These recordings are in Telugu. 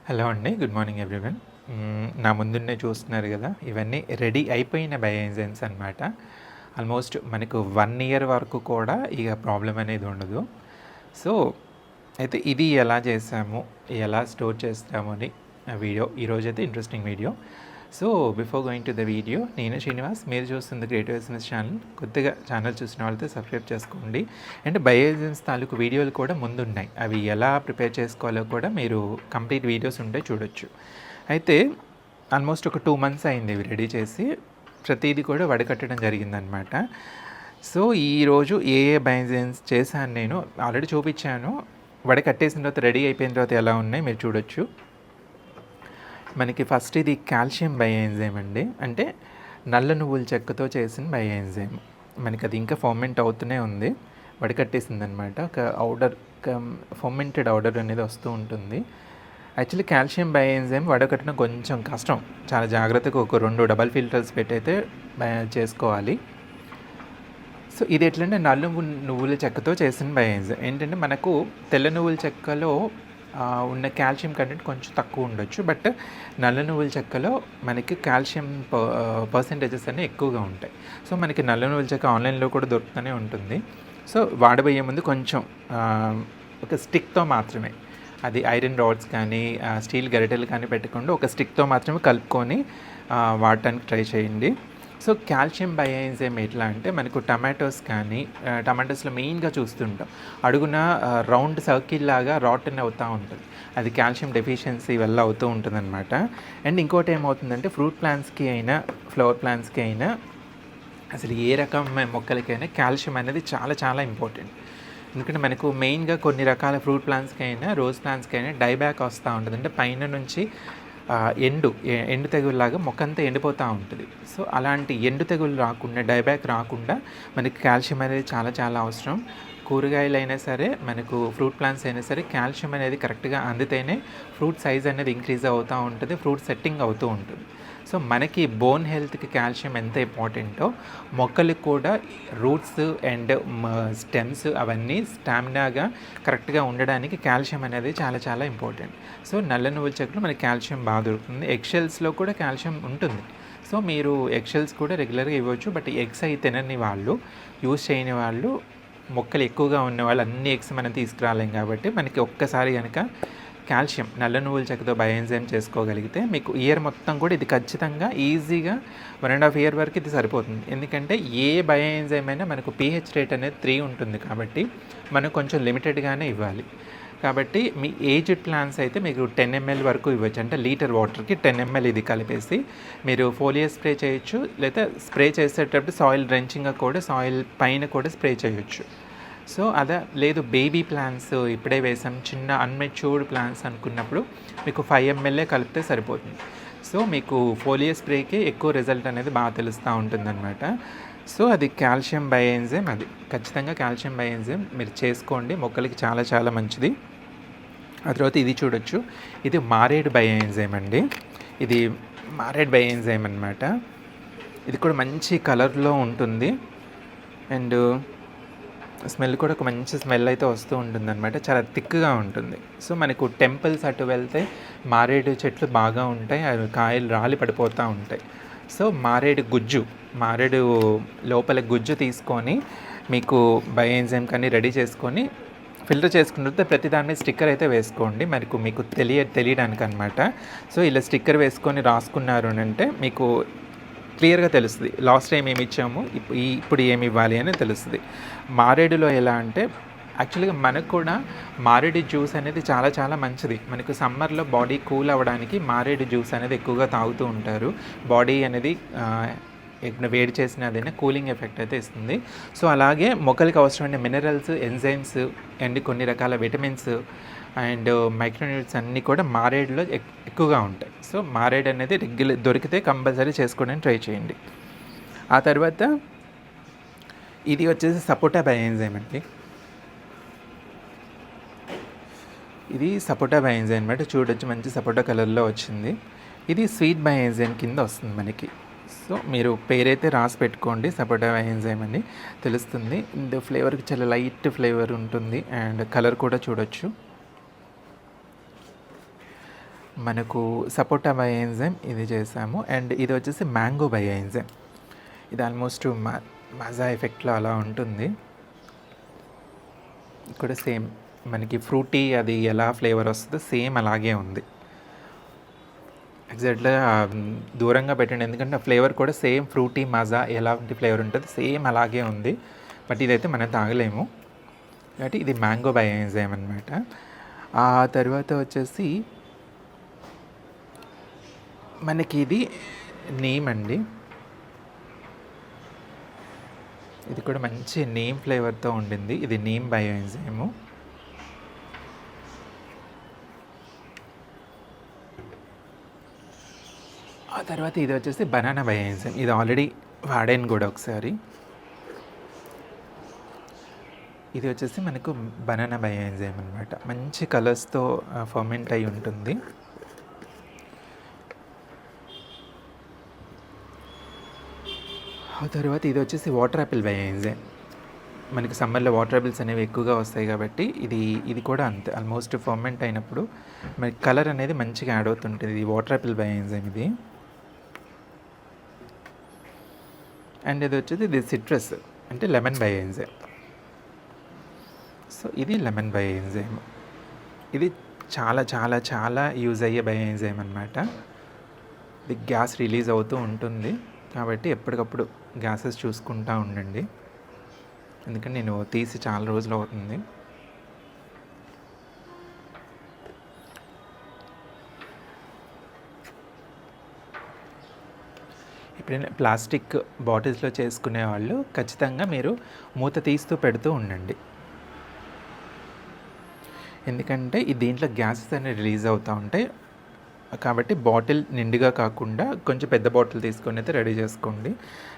హలో అండి. Good morning everyone. నా ముందున్నే చూస్తున్నారు గదా! ఇవన్నీ రెడీ అయిపోయిన బయోఎంజైమ్స్ అనమాట. ఆల్మోస్ట్ మనకు 1 ఇయర్ వరకు కూడా ఇక ప్రాబ్లమ్ అనేది ఉండదు. సో, అయితే ఇది ఎలా చేసాము, ఎలా స్టోర్ చేస్తాము అని వీడియో ఈరోజైతే interesting video. So, before going to the video, నేను శ్రీనివాస్, మీరు చూస్తుంది క్రియేటివ్ ఎస్ఎంఎస్ ఛానల్. కొద్దిగా ఛానల్ చూసిన వాళ్ళతో సబ్స్క్రైబ్ చేసుకోండి. అండ్ బయోఎంజైమ్స్ తాలూకు వీడియోలు కూడా ముందున్నాయి. అవి ఎలా ప్రిపేర్ చేసుకోవాలో కూడా మీరు కంప్లీట్ వీడియోస్ ఉంటే చూడొచ్చు. అయితే ఆల్మోస్ట్ ఒక 2 months అయింది ఇవి రెడీ చేసి. ప్రతిదీ కూడా వడకట్టడం జరిగిందనమాట. సో, ఈరోజు ఏ బయోఎంజైమ్స్ చేశాను నేను ఆల్రెడీ చూపించాను. వడకట్టేసిన తర్వాత రెడీ అయిపోయిన తర్వాత ఎలా ఉన్నాయి మీరు చూడొచ్చు. మనకి ఫస్ట్ ఇది కాల్షియం బయోఎంజైమ్ అండి. అంటే నల్ల నువ్వుల చెక్కతో చేసిన బయోఎంజైమ్. మనకి అది ఇంకా ఫర్మెంట్ అవుతూనే ఉంది. వడకట్టేసిందనమాట. ఒక ఫర్మెంటెడ్ ఔడర్ అనేది వస్తూ ఉంటుంది. యాక్చువల్లీ కాల్షియం బయోఎంజైమ్ వడకట్టడం కొంచెం కష్టం. చాలా జాగ్రత్తగా ఒక 2 డబల్ ఫిల్టర్స్ పెట్టయితే చేసుకోవాలి. సో, ఇది ఎట్లంటే నల్ల నువ్వుల చెక్కతో చేసిన బయోఎంజైమ్. ఏంటంటే మనకు తెల్ల నువ్వుల చెక్కలో ఉన్న కాల్షియం కంటెంట్ కొంచెం తక్కువ ఉండొచ్చు. బట్ నల్ల నువ్వుల చెక్కలో మనకి కాల్షియం పర్సెంటేజెస్ అన్నీ ఎక్కువగా ఉంటాయి. సో, మనకి నల్ల నువ్వుల చెక్క ఆన్లైన్లో కూడా దొరుకుతూనే ఉంటుంది. సో, వాడబోయే ముందు కొంచెం ఒక స్టిక్తో మాత్రమే, అది ఐరన్ రాడ్స్ కానీ స్టీల్ గరిటెలు కానీ పెట్టకుండా ఒక స్టిక్తో మాత్రమే కలుపుకొని వాడటానికి ట్రై చేయండి. సో, కాల్షియం బయోఎంజైమ్ ఎట్లా అంటే మనకు టమాటోస్ కానీ టమాటోస్లో మెయిన్గా చూస్తుంటాం అడుగున రౌండ్ సర్కిల్ లాగా రాటన్ అవుతూ ఉంటుంది. అది కాల్షియం డెఫిషియన్సీ వల్ల అవుతూ ఉంటుందన్నమాట. అండ్ ఇంకోటి ఏమవుతుందంటే ఫ్రూట్ ప్లాంట్స్కి అయినా ఫ్లవర్ ప్లాంట్స్కి అయినా అసలు ఏ రకమైన మొక్కలకైనా కాల్షియం అనేది చాలా చాలా ఇంపార్టెంట్. ఎందుకంటే మనకు మెయిన్గా కొన్ని రకాల ఫ్రూట్ ప్లాంట్స్కి అయినా రోజ్ ప్లాంట్స్కి అయినా డైబ్యాక్ వస్తూ ఉంటుంది. అంటే పైన నుంచి ఎండు తెగుల్లాగా మొక్కంతా ఎండిపోతూ ఉంటుంది. సో, అలాంటి ఎండు తెగులు రాకుండా, డైబ్యాక్ రాకుండా మనకి కాల్షియం అనేది చాలా చాలా అవసరం. కూరగాయలు అయినా సరే, మనకు ఫ్రూట్ ప్లాంట్స్ అయినా సరే కాల్షియం అనేది కరెక్ట్గా అందితేనే ఫ్రూట్ సైజ్ అనేది ఇంక్రీజ్ అవుతూ ఉంటుంది, ఫ్రూట్ సెట్టింగ్ అవుతూ ఉంటుంది. సో, మనకి బోన్ హెల్త్కి కాల్షియం ఎంత ఇంపార్టెంటో మొక్కలకు కూడా రూట్స్ అండ్ స్టెమ్స్ అవన్నీ స్టామినాగా కరెక్ట్గా ఉండడానికి కాల్షియం అనేది చాలా చాలా ఇంపార్టెంట్. సో, నల్ల నువ్వుల చెక్కలో మనకి కాల్షియం బాగా దొరుకుతుంది. ఎగ్షెల్స్లో కూడా కాల్షియం ఉంటుంది. సో, మీరు ఎగ్షెల్స్ కూడా రెగ్యులర్గా ఇవ్వచ్చు. బట్ ఎగ్స్ అయి తినని వాళ్ళు, యూజ్ చేయని వాళ్ళు, మొక్కలు ఎక్కువగా ఉన్న వాళ్ళు అన్ని ఎగ్స్ మనం తీసుకురాలేం కాబట్టి మనకి ఒక్కసారి కనుక కాల్షియం నల్ల నువ్వుల చెక్కతో బయోఎంజైమ్ చేసుకోగలిగితే మీకు ఇయర్ మొత్తం కూడా ఇది ఖచ్చితంగా ఈజీగా 1.5 year వరకు ఇది సరిపోతుంది. ఎందుకంటే ఏ బయోఎంజైమ్ అయినా మనకు pH రేట్ అనేది 3 ఉంటుంది కాబట్టి మనం కొంచెం లిమిటెడ్గానే ఇవ్వాలి. కాబట్టి మీ ఏజ్డ్ ప్లాంట్స్ అయితే మీకు 10 ml వరకు ఇవ్వచ్చు. అంటే లీటర్ వాటర్కి 10 ml ఇది కలిపేసి మీరు ఫోలియర్ స్ప్రే చేయొచ్చు. లేదా స్ప్రే చేసేటప్పుడు సాయిల్ డ్రెంచింగ్గా కూడా సాయిల్ పైన కూడా స్ప్రే చేయొచ్చు. సో, అదే లేదు బేబీ ప్లాంట్స్ ఇప్పుడే వేసాం, చిన్న అన్మెచ్యూర్డ్ ప్లాంట్స్ అనుకున్నప్పుడు మీకు 5 ml కలిపితే సరిపోతుంది. సో, మీకు ఫోలియర్ స్ప్రేకి ఎక్కువ రిజల్ట్ అనేది బాగా తెలుస్తూ ఉంటుందన్నమాట. సో, అది కాల్షియం బయోఎంజైమ్. అది ఖచ్చితంగా కాల్షియం బయోఎంజైమ్ మీరు చేసుకోండి, మొక్కలకి చాలా చాలా మంచిది. ఆ తర్వాత ఇది చూడొచ్చు, ఇది మారేడు బయోఎంజైమ్ అండి. ఇది మారేడు బయోఎంజైమ్ అనమాట. ఇది కూడా మంచి కలర్లో ఉంటుంది. అండ్ స్మెల్ కూడా ఒక మంచి స్మెల్ అయితే వస్తూ ఉంటుందన్నమాట. చాలా థిక్గా ఉంటుంది. సో, మనకు టెంపుల్స్ అటు వెళ్తే మారేడు చెట్లు బాగా ఉంటాయి, అవి కాయలు రాలి పడిపోతూ ఉంటాయి. సో, మారేడు లోపల గుజ్జు తీసుకొని మీకు బయోఎంజైమ్ కానీ రెడీ చేసుకొని ఫిల్టర్ చేసుకున్న తర్వాత ప్రతి దాని మీద స్టిక్కర్ అయితే వేసుకోండి, మీకు తెలియడానికి అనమాట. సో, ఇలా స్టిక్కర్ వేసుకొని రాసుకున్నారు అంటే మీకు క్లియర్గా తెలుస్తుంది లాస్ట్ టైం ఏమి ఇచ్చాము, ఇప్పుడు ఏమి ఇవ్వాలి అని తెలుస్తుంది. మారేడులో ఎలా అంటే యాక్చువల్గా మనకు కూడా మారేడు జ్యూస్ అనేది చాలా చాలా మంచిది. మనకు సమ్మర్లో బాడీ కూల్ అవ్వడానికి మారేడు జ్యూస్ అనేది ఎక్కువగా తాగుతూ ఉంటారు. బాడీ అనేది ఇప్పుడు వేడి చేసిన అదైనా కూలింగ్ ఎఫెక్ట్ అయితే ఇస్తుంది. సో, అలాగే మొక్కలకి అవసరమైన మినరల్స్, ఎంజైమ్స్ అండ్ కొన్ని రకాల విటమిన్స్ అండ్ మైక్రోన్యూట్రియంట్స్ అన్నీ కూడా మారేడులో ఎక్కువగా ఉంటాయి. సో, మారేడు అనేది దొరికితే కంపల్సరీ చేసుకోవడానికి ట్రై చేయండి. ఆ తర్వాత ఇది వచ్చేసి సపోటా బయోఎంజైమ్ అండి. ఇది సపోటా బయోఎంజైమ్ అనమాట. చూడొచ్చు, మంచి సపోటా కలర్లో వచ్చింది. ఇది స్వీట్ బయోఎంజైమ్ కింద వస్తుంది మనకి. సో, మీరు పేరైతే రాసి పెట్టుకోండి, సపోటా బయోఎంజైమ్ అని తెలుస్తుంది. ఇందు ఫ్లేవర్కి చాలా లైట్ ఫ్లేవర్ ఉంటుంది అండ్ కలర్ కూడా చూడొచ్చు. మనకు సపోటా బై ఎంజైమ్ ఇది చేసాము. అండ్ ఇది వచ్చేసి మ్యాంగో బై ఎంజైమ్. ఇది ఆల్మోస్ట్ మజా ఎఫెక్ట్లో అలా ఉంటుంది. ఇక్కడ సేమ్ మనకి ఫ్రూటీ అది ఎలా ఫ్లేవర్ వస్తుందో సేమ్ అలాగే ఉంది. ఎగ్జాక్ట్గా దూరంగా పెట్టండి, ఎందుకంటే ఆ ఫ్లేవర్ కూడా సేమ్ ఫ్రూటీ మజా ఎలాంటి ఫ్లేవర్ ఉంటుంది సేమ్ అలాగే ఉంది. బట్ ఇదైతే మనం తాగలేము కాబట్టి ఇది మ్యాంగో బై ఎంజైమ్ అనమాట. ఆ తర్వాత వచ్చేసి మనకి ఇది నీమ్ అండి. ఇది కూడా మంచి నీమ్ ఫ్లేవర్తో ఉండింది. ఇది నీమ్ బై ఎంజైము. ఆ తర్వాత ఇది వచ్చేసి బనానా బై ఎంజైమ్. ఇది ఆల్రెడీ వాడాను కూడా ఒకసారి. ఇది వచ్చేసి మనకు బనానా బై ఎంజైమ్ అనమాట. మంచి కలర్స్తో ఫర్మెంట్ అయి ఉంటుంది. ఆ తర్వాత ఇది వచ్చేసి వాటర్ యాపిల్ బై ఎంజైమ్. మనకి సమ్మర్లో వాటర్ యాపిల్స్ అనేవి ఎక్కువగా వస్తాయి కాబట్టి ఇది కూడా అంతే. ఆల్మోస్ట్ ఫర్మెంట్ అయినప్పుడు మనకి కలర్ అనేది మంచిగా యాడ్ అవుతుంటుంది. ఇది వాటర్ యాపిల్ బై ఎంజైమ్ ఇది. అండ్ ఇది వచ్చేసి ఇది సిట్రస్ అంటే లెమన్ బై ఎంజైమ్. సో ఇది లెమన్ బై ఎంజైమ్. ఇది చాలా చాలా చాలా యూజ్ అయ్యే బై ఎంజైమ్ అనమాట. ఇది గ్యాస్ రిలీజ్ అవుతూ ఉంటుంది కాబట్టి ఎప్పటికప్పుడు గ్యాసెస్ చూసుకుంటూ ఉండండి, ఎందుకంటే నేను తీసి చాలా రోజులు అవుతుంది. ఎప్పుడైనా ప్లాస్టిక్ బాటిల్స్లో చేసుకునే వాళ్ళు ఖచ్చితంగా మీరు మూత తీస్తూ పెడుతూ ఉండండి, ఎందుకంటే దీంట్లో గ్యాసెస్ అనేవి రిలీజ్ అవుతూ ఉంటాయి. కాబట్టి బాటిల్ నిండుగా కాకుండా కొంచెం పెద్ద బాటిల్ తీసుకొని అయితే రెడీ చేసుకోండి.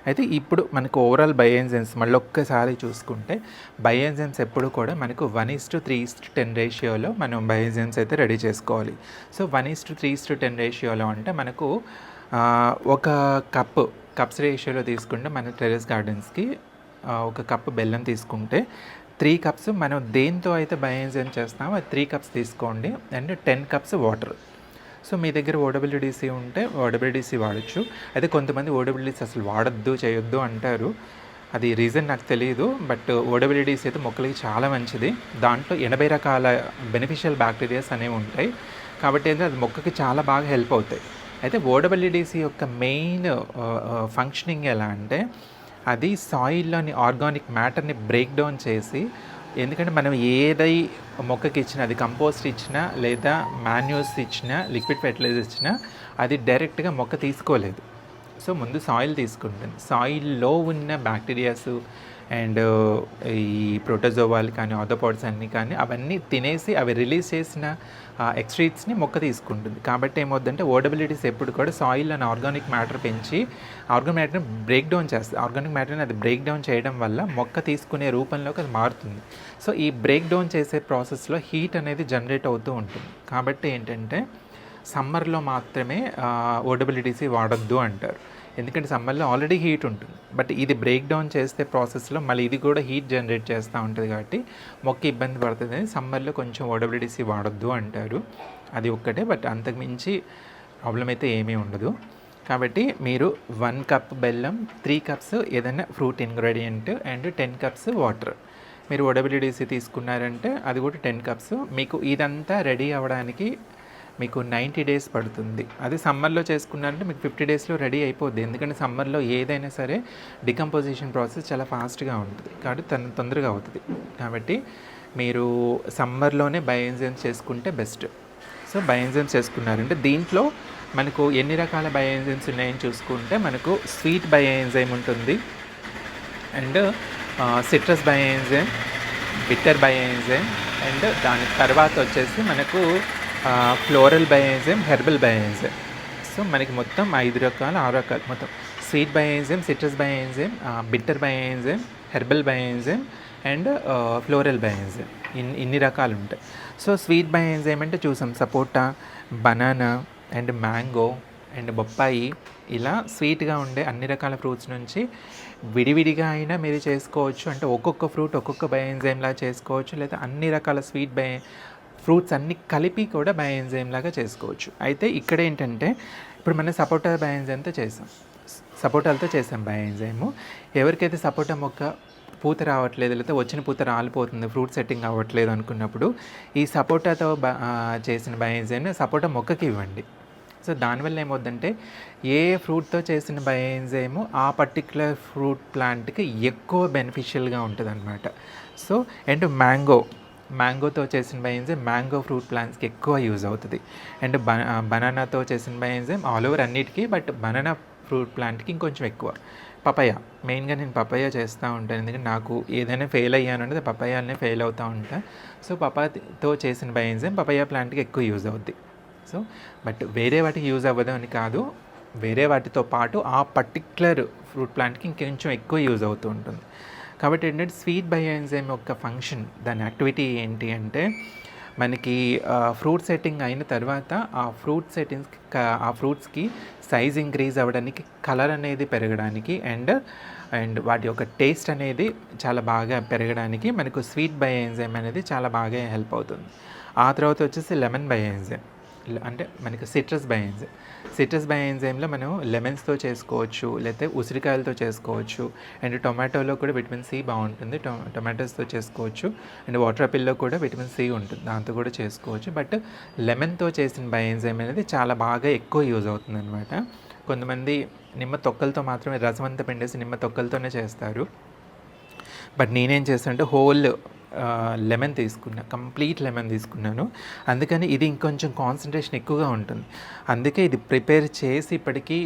అయితే ఇప్పుడు మనకు ఓవరాల్ బై ఎంజైమ్స్ మళ్ళీ ఒక్కసారి చూసుకుంటే బై ఎంజైమ్స్ ఎప్పుడు కూడా మనకు 1:3:10 రేషియోలో మనం బై ఎంజైమ్స్ అయితే రెడీ చేసుకోవాలి. సో 1:3:10 రేషియోలో అంటే మనకు ఒక కప్స్ రేషియోలో తీసుకుంటే మన టెర్రస్ గార్డెన్స్కి ఒక కప్పు బెల్లం తీసుకుంటే 3 కప్స్ మనం దేంతో అయితే బై ఎంజైమ్ చేస్తామో అది 3 కప్స్ తీసుకోండి. And 10 cups water. సో మీ దగ్గర ఓడబ్ల్యూడిసి ఉంటే ఓడబ్ల్యూడిసి వాడచ్చు. అయితే కొంతమంది ఓడబ్ల్యూడిసి అసలు వాడద్దు చేయొద్దు అంటారు, అది రీజన్ నాకు తెలియదు. బట్ ఓడబ్ల్యూడిసి అయితే మొక్కలకి చాలా మంచిది. దాంట్లో 80 రకాల బెనిఫిషియల్ బ్యాక్టీరియాస్ అనేవి ఉంటాయి కాబట్టి అయితే అది మొక్కకి చాలా బాగా హెల్ప్ అవుతాయి. అయితే ఓడబ్ల్యూడిసి యొక్క మెయిన్ ఫంక్షనింగ్ ఎలా అంటే అది సాయిల్లోని ఆర్గానిక్ మ్యాటర్ని బ్రేక్ డౌన్ చేసి, ఎందుకంటే మనం ఏదై మొక్కకి ఇచ్చినా, అది కంపోస్ట్ ఇచ్చినా లేదా మాన్యూర్స్ ఇచ్చినా లిక్విడ్ ఫెర్టిలైజర్ ఇచ్చినా అది డైరెక్ట్గా మొక్క తీసుకోలేదు. సో ముందు సాయిల్ తీసుకుంటుంది. సాయిల్లో ఉన్న బ్యాక్టీరియాస్ అండ్ ఈ ప్రోటోజోవాలు కానీ ఆర్థోపాడ్స్ అన్నీ కానీ అవన్నీ తినేసి అవి రిలీజ్ చేసిన ఎక్స్ట్రీట్స్ని మొక్క తీసుకుంటుంది. కాబట్టి ఏమవుతుందంటే ఓడబిలిటీస్ ఎప్పుడు కూడా సాయిల్ అని ఆర్గానిక్ మ్యాటర్ పెంచి ఆర్గానిక్ మ్యాటర్ని బ్రేక్ డౌన్ చేస్తుంది. ఆర్గానిక్ మ్యాటర్ని అది బ్రేక్ డౌన్ చేయడం వల్ల మొక్క తీసుకునే రూపంలోకి అది మారుతుంది. సో ఈ బ్రేక్ డౌన్ చేసే ప్రాసెస్లో హీట్ అనేది జనరేట్ అవుతూ ఉంటుంది. కాబట్టి ఏంటంటే సమ్మర్లో మాత్రమే ఓడబిలిటీస్ వాడొద్దు అంటారు, ఎందుకంటే సమ్మర్లో ఆల్రెడీ హీట్ ఉంటుంది. బట్ ఇది బ్రేక్ డౌన్ చేస్తే ప్రాసెస్లో మళ్ళీ ఇది కూడా హీట్ జనరేట్ చేస్తూ ఉంటుంది కాబట్టి మొక్క ఇబ్బంది పడుతుంది. సమ్మర్లో కొంచెం ఓడబ్ల్యూడిసి వాడొద్దు అంటారు, అది ఒక్కటే. బట్ అంతకుమించి ప్రాబ్లం అయితే ఏమీ ఉండదు. కాబట్టి మీరు 1 కప్ బెల్లం, 3 కప్స్ ఏదైనా fruit ingredient and 10 cups water మీరు ఓడబ్ల్యూడిసి తీసుకున్నారంటే అది కూడా 10 కప్స్. మీకు ఇదంతా రెడీ అవ్వడానికి మీకు 90 డేస్ పడుతుంది. అది సమ్మర్లో చేసుకున్నారంటే మీకు 50 డేస్లో రెడీ అయిపోద్ది, ఎందుకంటే సమ్మర్లో ఏదైనా సరే డికంపోజిషన్ ప్రాసెస్ చాలా ఫాస్ట్గా ఉంటుంది కాబట్టి తొందరగా అవుతుంది. కాబట్టి మీరు సమ్మర్లోనే బై ఎంజైమ్స్ చేసుకుంటే బెస్ట్. సో బై ఎంజైమ్స్ చేసుకున్నారంటే దీంట్లో మనకు ఎన్ని రకాల బై ఎంజైమ్స్ ఉన్నాయని చూసుకుంటే మనకు స్వీట్ బై ఎంజైమ్ ఉంటుంది, and citrus by enzyme, bitter by enzyme, and దాని తర్వాత వచ్చేసి మనకు floral by enzyme, herbal by enzyme. So మనకి మొత్తం 5 రకాలు 6 రకాలు మొత్తం sweet by enzyme, citrus by enzyme, bitter by enzyme, herbal by enzyme and floral by enzyme. ఇన్ని రకాలు ఉంటాయి. సో స్వీట్ బై ఎంజైమ్ అంటే చూసాం సపోటా, బనానా అండ్ మ్యాంగో అండ్ బొప్పాయి, ఇలా స్వీట్గా ఉండే అన్ని రకాల ఫ్రూట్స్ నుంచి విడివిడిగా అయినా మీరు చేసుకోవచ్చు. అంటే ఒక్కొక్క ఫ్రూట్ ఒక్కొక్క బై ఎంజైమ్లా చేసుకోవచ్చు, లేదా అన్ని రకాల స్వీట్ బై ఫ్రూట్స్ అన్నీ కలిపి కూడా బయోఎంజైమ్ లాగా చేసుకోవచ్చు. అయితే ఇక్కడ ఏంటంటే ఇప్పుడు మనం సపోటా బయోఎంజైమ్తో చేసాం, సపోటాలతో చేసాం బయోఎంజైము. ఎవరికైతే సపోటా మొక్క పూత రావట్లేదు, లేకపోతే వచ్చిన పూత రాలిపోతుంది, ఫ్రూట్ సెట్టింగ్ అవ్వట్లేదు అనుకున్నప్పుడు ఈ సపోటాతో చేసిన బయోఎంజైమ్ని సపోటా మొక్కకి ఇవ్వండి. సో దానివల్ల ఏమవుద్దంటే ఏ ఫ్రూట్తో చేసిన బయోఎంజైము ఆ పర్టిక్యులర్ ఫ్రూట్ ప్లాంట్కి ఎక్కువ బెనిఫిషియల్గా ఉంటుంది అనమాట. సో అండ్ మ్యాంగోతో చేసిన బయోఎంజైమ్ మ్యాంగో ఫ్రూట్ ప్లాంట్స్కి ఎక్కువ యూజ్ అవుతుంది. అండ్ బనానాతో చేసిన బయోఎంజైమ్ ఆల్ ఓవర్ అన్నిటికీ, బట్ బనానా ఫ్రూట్ ప్లాంట్కి ఇంకొంచెం ఎక్కువ. పపాయ మెయిన్గా నేను పపాయ చేస్తూ ఉంటాను, ఎందుకంటే నాకు ఏదైనా ఫెయిల్ అయ్యానంటే పపాయాలనే ఫెయిల్ అవుతూ ఉంటాను. సో పపాయతో చేసిన బయోఎంజైమ్ పపాయ ప్లాంట్కి ఎక్కువ యూజ్ అవుద్ది. సో బట్ వేరే వాటికి యూజ్ అవ్వదు అని కాదు, వేరే వాటితో పాటు ఆ పర్టిక్యులర్ ఫ్రూట్ ప్లాంట్కి ఇంకొంచెం ఎక్కువ యూజ్ అవుతూ ఉంటుంది. కాబట్టి ఏంటంటే స్వీట్ బయోఎంజైమ్ యొక్క ఫంక్షన్, దాని యాక్టివిటీ ఏంటి అంటే మనకి ఫ్రూట్ సెట్టింగ్ అయిన తర్వాత ఆ ఫ్రూట్స్కి సైజ్ ఇంక్రీజ్ అవ్వడానికి, కలర్ అనేది పెరగడానికి అండ్ వాటి యొక్క టేస్ట్ అనేది చాలా బాగా పెరగడానికి మనకు స్వీట్ బయోఎంజైమ్ అనేది చాలా బాగా హెల్ప్ అవుతుంది. ఆ తర్వాత వచ్చేసి లెమన్ బయోఎంజైమ్, అంటే మనకి సిట్రస్ బయోఎంజైమ్లో మనం లెమన్స్తో చేసుకోవచ్చు, లేకపోతే ఉసిరికాయలతో చేసుకోవచ్చు. అండ్ టొమాటోలో కూడా విటమిన్ సి బాగుంటుంది, టొమాటోస్తో చేసుకోవచ్చు. అండ్ వాటర్ యాపిల్లో కూడా విటమిన్ సి ఉంటుంది, దాంతో కూడా చేసుకోవచ్చు. బట్ లెమన్తో చేసిన బయోఎంజైమ్ అనేది చాలా బాగా ఎక్కువ యూజ్ అవుతుంది అనమాట. కొంతమంది నిమ్మ తొక్కలతో మాత్రమే, రసం అంతా పిండేసి నిమ్మ తొక్కలతోనే చేస్తారు. బట్ నేనేం చేస్తానంటే హోల్ కంప్లీట్ లెమన్ తీసుకున్నాను. అందుకని ఇది ఇంకొంచెం కాన్సన్ట్రేషన్ ఎక్కువగా ఉంటుంది. అందుకే ఇది ప్రిపేర్ చేసి ఇప్పటికీ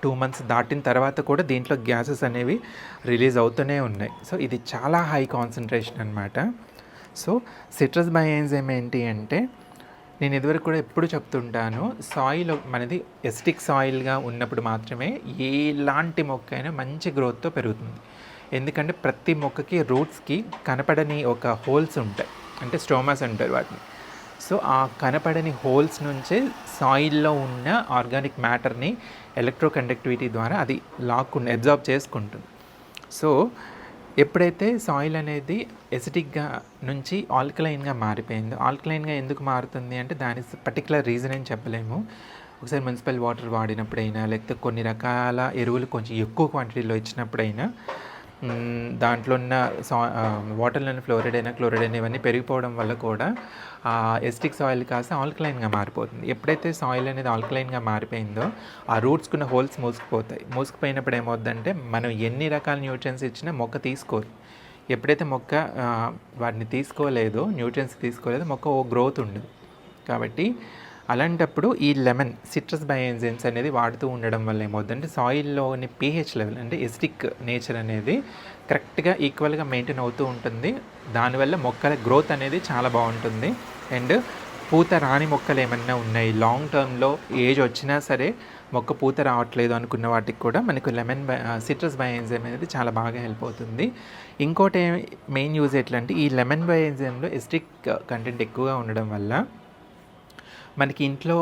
2 months దాటిన తర్వాత కూడా దీంట్లో గ్యాసెస్ అనేవి రిలీజ్ అవుతూనే ఉన్నాయి. సో ఇది చాలా హై కాన్సన్ట్రేషన్ అనమాట. సో సిట్రస్ బయోఎంజైమ్ ఏంటి అంటే, నేను ఇదివరకు కూడా ఎప్పుడు చెప్తుంటాను, సాయిల్ మనది ఎసిడిక్ సాయిల్గా ఉన్నప్పుడు మాత్రమే ఎలాంటి మొక్క అయినా మంచి గ్రోత్తో పెరుగుతుంది. ఎందుకంటే ప్రతి మొక్కకి రూట్స్కి కనపడని ఒక హోల్స్ ఉంటాయి, అంటే స్టోమాస్ అంటారు వాటిని. సో ఆ కనపడని హోల్స్ నుంచే సాయిల్లో ఉన్న ఆర్గానిక్ మ్యాటర్ని ఎలక్ట్రోకండక్టివిటీ ద్వారా అది అబ్జార్బ్ చేసుకుంటుంది. సో ఎప్పుడైతే సాయిల్ అనేది ఎసిడిక్గా నుంచి ఆల్కలైన్గా మారిపోయిందో, ఆల్కలైన్గా ఎందుకు మారుతుంది అంటే దానికి పర్టికులర్ రీజన్ ఏం చెప్పలేము. ఒకసారి మున్సిపల్ వాటర్ వాడినప్పుడైనా, లేకపోతే కొన్ని రకాల ఎరువులు కొంచెం ఎక్కువ క్వాంటిటీలో ఇచ్చినప్పుడైనా, దాంట్లో ఉన్న వాటర్లోని ఫ్లోరైడ్ అయినా క్లోరైడ్ అయినా ఇవన్నీ పెరిగిపోవడం వల్ల కూడా ఎసిడిక్ సాయిల్ కాస్త ఆల్కలైన్గా మారిపోతుంది. ఎప్పుడైతే సాయిల్ అనేది ఆల్కలైన్గా మారిపోయిందో ఆ రూట్స్కున్న హోల్స్ మూసుకుపోయినప్పుడు ఏమవుతుందంటే మనం ఎన్ని రకాల న్యూట్రియన్స్ ఇచ్చినా మొక్క తీసుకోదు. ఎప్పుడైతే మొక్క వాటిని న్యూట్రియన్స్ తీసుకోలేదో మొక్క గ్రోత్ ఉండదు. కాబట్టి అలాంటప్పుడు ఈ సిట్రస్ బయోఎంజైమ్స్ అనేది వాడుతూ ఉండడం వల్ల ఏమవుతుందంటే సాయిల్లోని pH లెవెల్, అంటే ఎసిడిక్ నేచర్ అనేది కరెక్ట్గా ఈక్వల్గా మెయింటైన్ అవుతూ ఉంటుంది. దానివల్ల మొక్కల గ్రోత్ అనేది చాలా బాగుంటుంది. అండ్ పూత రాని మొక్కలు ఏమన్నా ఉన్నాయి, లాంగ్ టర్మ్లో ఏజ్ వచ్చినా సరే మొక్క పూత రావట్లేదు అనుకున్న వాటికి కూడా మనకు సిట్రస్ బయోఎంజైమ్ అనేది చాలా బాగా హెల్ప్ అవుతుంది. ఇంకోటి మెయిన్ యూజ్ ఎట్లంటే, ఈ లెమన్ బయోఎంజైమ్లో ఎసిడిక్ కంటెంట్ ఎక్కువగా ఉండడం వల్ల మనకి ఇంట్లో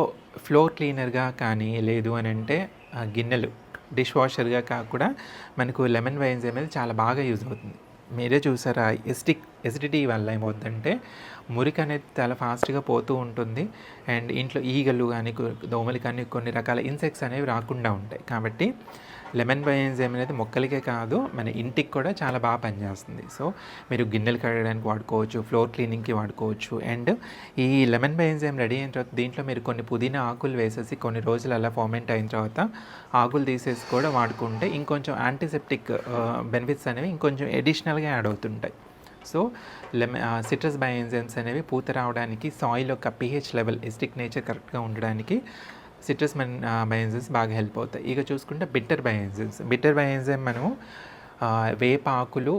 ఫ్లోర్ క్లీనర్గా కానీ, లేదు అని అంటే గిన్నెలు డిష్ వాషర్గా కూడా మనకు లెమన్ బయోఎంజైమ్ అనేది చాలా బాగా యూజ్ అవుతుంది. మీరే చూసారా, ఎసిడిటీ వల్ల ఏమవుతుందంటే మురికి అనేది చాలా ఫాస్ట్గా పోతూ ఉంటుంది. అండ్ ఇంట్లో ఈగలు కానీ, దోమలు కానీ, కొన్ని రకాల ఇన్సెక్ట్స్ అనేవి రాకుండా ఉంటాయి. కాబట్టి లెమన్ బయోఎంజైమ్ అనేది మొక్కలకే కాదు మన ఇంటికి కూడా చాలా బాగా పనిచేస్తుంది. సో మీరు గిన్నెలు కడగడానికి వాడుకోవచ్చు, ఫ్లోర్ క్లీనింగ్కి వాడుకోవచ్చు. అండ్ ఈ లెమన్ బయోఎంజైమ్ రెడీ అయిన తర్వాత దీంట్లో మీరు కొన్ని పుదీనా ఆకులు వేసేసి కొన్ని రోజులు అలా ఫర్మెంట్ అయిన తర్వాత ఆకులు తీసేసి కూడా వాడుకుంటే ఇంకొంచెం యాంటీసెప్టిక్ బెనిఫిట్స్ అనేవి ఇంకొంచెం అడిషనల్గా యాడ్ అవుతుంటాయి. సో సిట్రస్ బయోఎంజైమ్స్ అనేవి పూత రావడానికి, సాయిల్ యొక్క pH లెవెల్, ఎసిడిక్ నేచర్ కరెక్ట్గా ఉండడానికి సిట్రస్ బయోఎంజైమ్స్ బాగా హెల్ప్ అవుతాయి. ఇక చూసుకుంటే బిట్టర్ బయోఎంజైమ్ మనము వేపాకులు,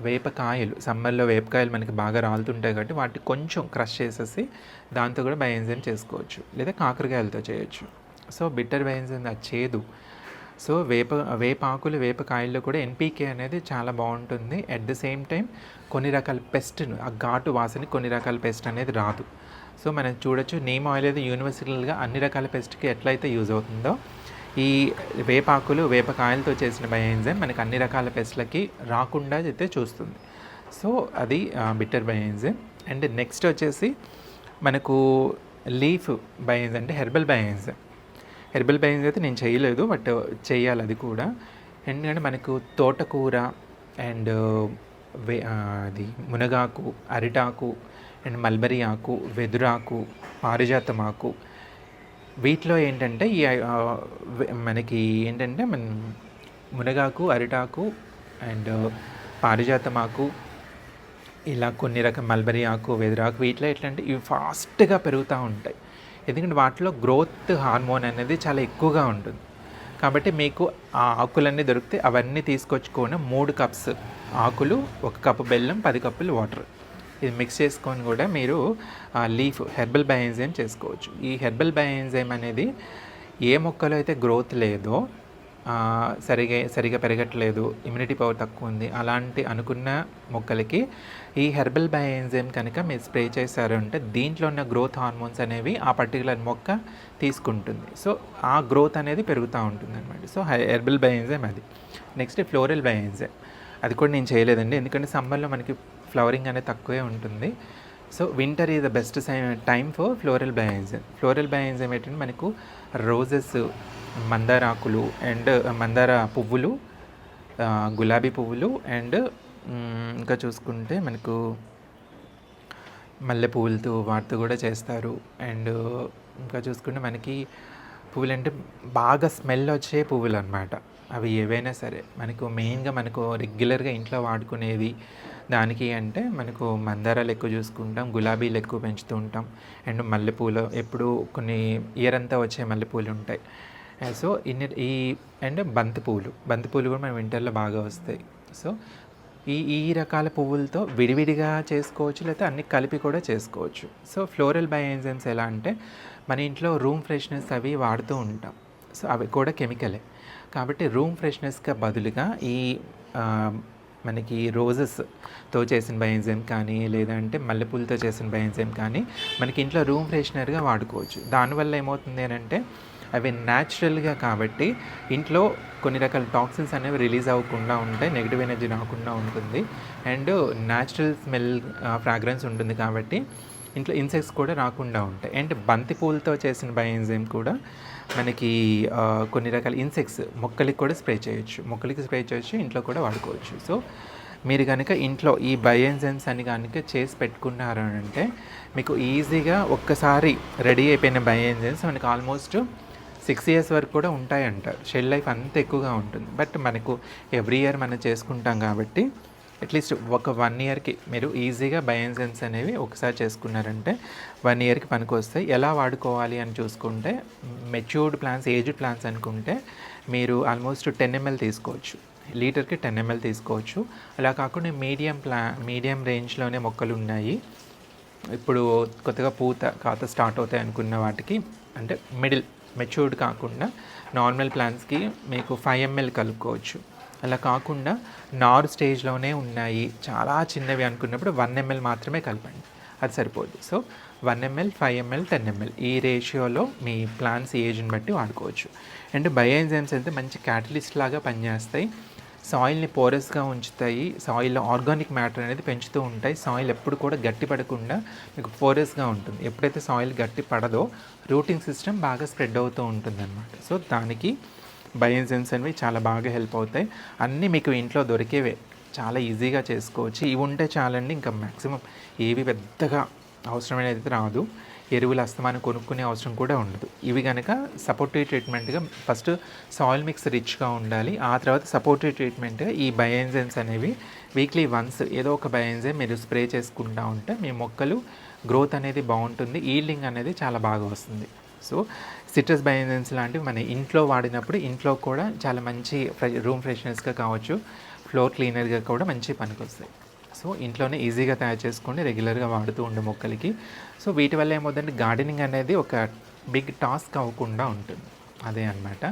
వేపకాయలు, సమ్మర్లో వేపకాయలు మనకి బాగా రాలుతుంటాయి కాబట్టి వాటిని కొంచెం క్రష్ చేసేసి దాంతో కూడా బయోఎంజైమ్ చేసుకోవచ్చు, లేదా కాకరకాయలతో చేయొచ్చు. సో బిట్టర్ బయోఎంజైమ్ చేదు. సో వేపాకులు, వేపకాయల్లో కూడా ఎన్పీకే అనేది చాలా బాగుంటుంది. అట్ ద సేమ్ టైం కొన్ని రకాల పెస్ట్ను, ఆ ఘాటు వాసన కొన్ని రకాల పెస్ట్ అనేది రాదు. సో మనం చూడొచ్చు, నీమ్ ఆయిల్ అయితే యూనివర్సల్గా అన్ని రకాల పెస్ట్కి ఎట్లయితే యూజ్ అవుతుందో, ఈ వేపాకులు, వేపకాయలతో చేసిన బయోఎంజైమ్ మనకి అన్ని రకాల పెస్ట్లకి రాకుండా అయితే చూస్తుంది. సో అది బిట్టర్ బయోఎంజైమ్. అండ్ నెక్స్ట్ వచ్చేసి మనకు లీఫ్ బయన్స్ అంటే హెర్బల్ బయన్స్. హెర్బల్ బయన్స్ అయితే నేను చేయలేదు, బట్ చేయాలి అది కూడా. ఎందుకంటే మనకు తోటకూర అండ్ అది మునగాకు, అరిటాకు అండ్ మల్బరీ ఆకు, వెదురాకు, పారిజాతం ఆకు, వీటిలో ఏంటంటే ఈ మనకి ఏంటంటే మునగాకు, అరిటాకు అండ్ పారిజాతం ఆకు, ఇలా కొన్ని రకం మల్బరీ ఆకు, వెదురాకు, వీటిలో ఎట్లంటే ఇవి ఫాస్ట్గా పెరుగుతూ ఉంటాయి. ఎందుకంటే వాటిలో గ్రోత్ హార్మోన్ అనేది చాలా ఎక్కువగా ఉంటుంది. కాబట్టి మీకు ఆ ఆకులన్నీ దొరికితే అవన్నీ తీసుకొచ్చుకొని 3 కప్స్ ఆకులు, 1 కప్పు బెల్లం, 10 కప్పులు వాటర్, ఇది మిక్స్ చేసుకొని కూడా మీరు లీఫ్ హెర్బల్ బయోఎంజైమ్ చేసుకోవచ్చు. ఈ హెర్బల్ బయోఎంజైమ్ అనేది ఏ మొక్కలో అయితే గ్రోత్ లేదో, సరిగా పెరగట్లేదు, ఇమ్యూనిటీ పవర్ తక్కువ ఉంది, అలాంటి అనుకున్న మొక్కలకి ఈ హెర్బల్ బయోఎంజైమ్ కనుక మీరు స్ప్రే చేశారంటే దీంట్లో ఉన్న గ్రోత్ హార్మోన్స్ అనేవి ఆ పర్టికులర్ మొక్క తీసుకుంటుంది. సో ఆ గ్రోత్ అనేది పెరుగుతూ ఉంటుంది అనమాట. సో హెర్బల్ బయోఎంజైమ్ అది. నెక్స్ట్ ఫ్లోరల్ బయోఎంజైమ్, అది కూడా నేను చేయలేదండి, ఎందుకంటే సమ్మర్లో మనకి ఫ్లవరింగ్ అనేది తక్కువే ఉంటుంది. So winter is the best time for floral bioenzyme. Floral bioenzyme ఏంటంటే మనకు రోజెస్, మందార ఆకులు అండ్ మందార పువ్వులు, గులాబీ పువ్వులు అండ్ ఇంకా చూసుకుంటే మనకు మల్లె పువ్వులతో వాటితో కూడా చేస్తారు. అండ్ ఇంకా చూసుకుంటే మనకి పువ్వులు అంటే బాగా స్మెల్ వచ్చే పువ్వులు అనమాట. అవి ఏవైనా సరే మనకు మెయిన్గా మనకు రెగ్యులర్గా ఇంట్లో వాడుకునేది దానికి అంటే మనకు మందారాలు ఎక్కువ చూసుకుంటాం, గులాబీలు ఎక్కువ పెంచుతూ ఉంటాం అండ్ మల్లెపూలు ఎప్పుడు కొన్ని ఇయర్ అంతా వచ్చే మల్లెపూలు ఉంటాయి. సో ఈ అండ్ బంతిపూలు కూడా మన వింటర్లో బాగా వస్తాయి. సో ఈ రకాల పువ్వులతో విడివిడిగా చేసుకోవచ్చు, లేకపోతే అన్ని కలిపి కూడా చేసుకోవచ్చు. సో ఫ్లోరల్ బయోఎంజైమ్స్ ఎలా అంటే మన ఇంట్లో రూమ్ ఫ్రెష్నెస్ అవి వాడుతూ ఉంటాం. సో అవి కూడా కెమికలే. కాబట్టి రూమ్ ఫ్రెష్నెస్గా బదులుగా ఈ మనకి రోజెస్తో చేసిన బయోఎంజైమ్ కానీ, లేదంటే మల్లెపూలతో చేసిన బయోఎంజైమ్ కానీ మనకి ఇంట్లో రూమ్ ఫ్రెషనర్గా వాడుకోవచ్చు. దానివల్ల ఏమవుతుంది అని అంటే అవి న్యాచురల్గా కాబట్టి ఇంట్లో కొన్ని రకాల టాక్సిన్స్ అనేవి రిలీజ్ అవ్వకుండా ఉంటాయి, నెగిటివ్ ఎనర్జీ రాకుండా ఉంటుంది అండ్ న్యాచురల్ స్మెల్, ఫ్రాగ్రెన్స్ ఉంటుంది కాబట్టి ఇంట్లో ఇన్సెక్ట్స్ కూడా రాకుండా ఉంటాయి. అండ్ బంతిపూలతో చేసిన బయోఎంజైమ్ కూడా మనకి కొన్ని రకాల ఇన్సెక్ట్స్ మొక్కలకి కూడా స్ప్రే చేయొచ్చు, ఇంట్లో కూడా వాడుకోవచ్చు. సో మీరు కనుక ఇంట్లో ఈ బయోఎంజైమ్స్ అని కనుక చేసి పెట్టుకున్నారు అంటే మీకు ఈజీగా ఒక్కసారి రెడీ అయిపోయిన బయోఎంజైమ్స్ మనకి ఆల్మోస్ట్ 6 years వరకు కూడా ఉంటాయంట. షెల్ లైఫ్ అంత ఎక్కువగా ఉంటుంది. బట్ మనకు ఎవ్రీ ఇయర్ మనం చేసుకుంటాం కాబట్టి అట్లీస్ట్ ఒక 1 yearకి మీరు ఈజీగా బయోఎంజైమ్స్ అనేవి ఒకసారి చేసుకున్నారంటే 1 yearకి పనికి వస్తాయి. ఎలా వాడుకోవాలి అని చూసుకుంటే మెచ్యూర్డ్ ప్లాంట్స్, ఏజ్డ్ ప్లాంట్స్ అనుకుంటే మీరు ఆల్మోస్ట్ 10 ml తీసుకోవచ్చు, లీటర్కి 10 ml తీసుకోవచ్చు. అలా కాకుండా మీడియం రేంజ్లోనే మొక్కలు ఉన్నాయి, ఇప్పుడు కొత్తగా కాత స్టార్ట్ అవుతాయి అనుకున్న వాటికి అంటే మిడిల్ మెచ్యూర్డ్ కాకుండా నార్మల్ ప్లాంట్స్కి మీకు 5 ml కలుపుకోవచ్చు. అలా కాకుండా నార్ స్టేజ్లోనే ఉన్నాయి, చాలా చిన్నవి అనుకున్నప్పుడు 1 ml మాత్రమే కలపండి, అది సరిపోదు. సో 1 ml, 5 ml, 10 ml ఈ రేషియోలో మీ ప్లాంట్స్ ఏజ్ని బట్టి వాడుకోవచ్చు. అండ్ బయోఎంజైమ్స్ అయితే మంచి క్యాటలిస్ట్ లాగా పనిచేస్తాయి, సాయిల్ని పోరస్గా ఉంచుతాయి, సాయిల్లో ఆర్గానిక్ మ్యాటర్ అనేది పెంచుతూ ఉంటాయి. సాయిల్ ఎప్పుడు కూడా గట్టి పడకుండా మీకు పోరస్గా ఉంటుంది. ఎప్పుడైతే సాయిల్ గట్టి పడదో రూటింగ్ సిస్టమ్ బాగా స్ప్రెడ్ అవుతూ ఉంటుంది అన్నమాట. సో దానికి బయోఎంజైమ్స్ అనేవి చాలా బాగా హెల్ప్ అవుతాయి. అన్నీ మీకు ఇంట్లో దొరికేవే, చాలా ఈజీగా చేసుకోవచ్చు. ఇవి ఉంటే చాలండి, ఇంకా మ్యాక్సిమం ఏవి పెద్దగా అవసరమైనది రాదు. ఎరువులు అస్తమానం కొనుక్కునే అవసరం కూడా ఉండదు. ఇవి కనుక సపోర్టివ్ ట్రీట్మెంట్గా ఫస్ట్ సాయిల్ మిక్స్ రిచ్గా ఉండాలి, ఆ తర్వాత సపోర్టివ్ ట్రీట్మెంట్గా ఈ బయోఎంజైమ్స్ అనేవి వీక్లీ వన్స్ ఏదో ఒక బయోఎంజైమ్ మీరు స్ప్రే చేసుకుంటూ ఉంటే మీ మొక్కలు గ్రోత్ అనేది బాగుంటుంది, ఈల్డింగ్ అనేది చాలా బాగా వస్తుంది. సో సిట్రస్ బయోఎంజైమ్స్ లాంటివి మన ఇంట్లో వాడినప్పుడు ఇంట్లో కూడా చాలా మంచి రూమ్ ఫ్రెష్నెస్గా కావచ్చు, ఫ్లోర్ క్లీనర్గా కూడా మంచి పనికి వస్తాయి. సో ఇంట్లోనే ఈజీగా తయారు చేసుకొని రెగ్యులర్గా వాడుతూ ఉండే మొక్కలకి. సో వీటి వల్ల ఏమవుతుందంటే గార్డెనింగ్ అనేది ఒక బిగ్ టాస్క్ అవ్వకుండా ఉంటుంది, అదే అనమాట.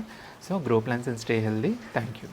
So grow plants and stay healthy. Thank you.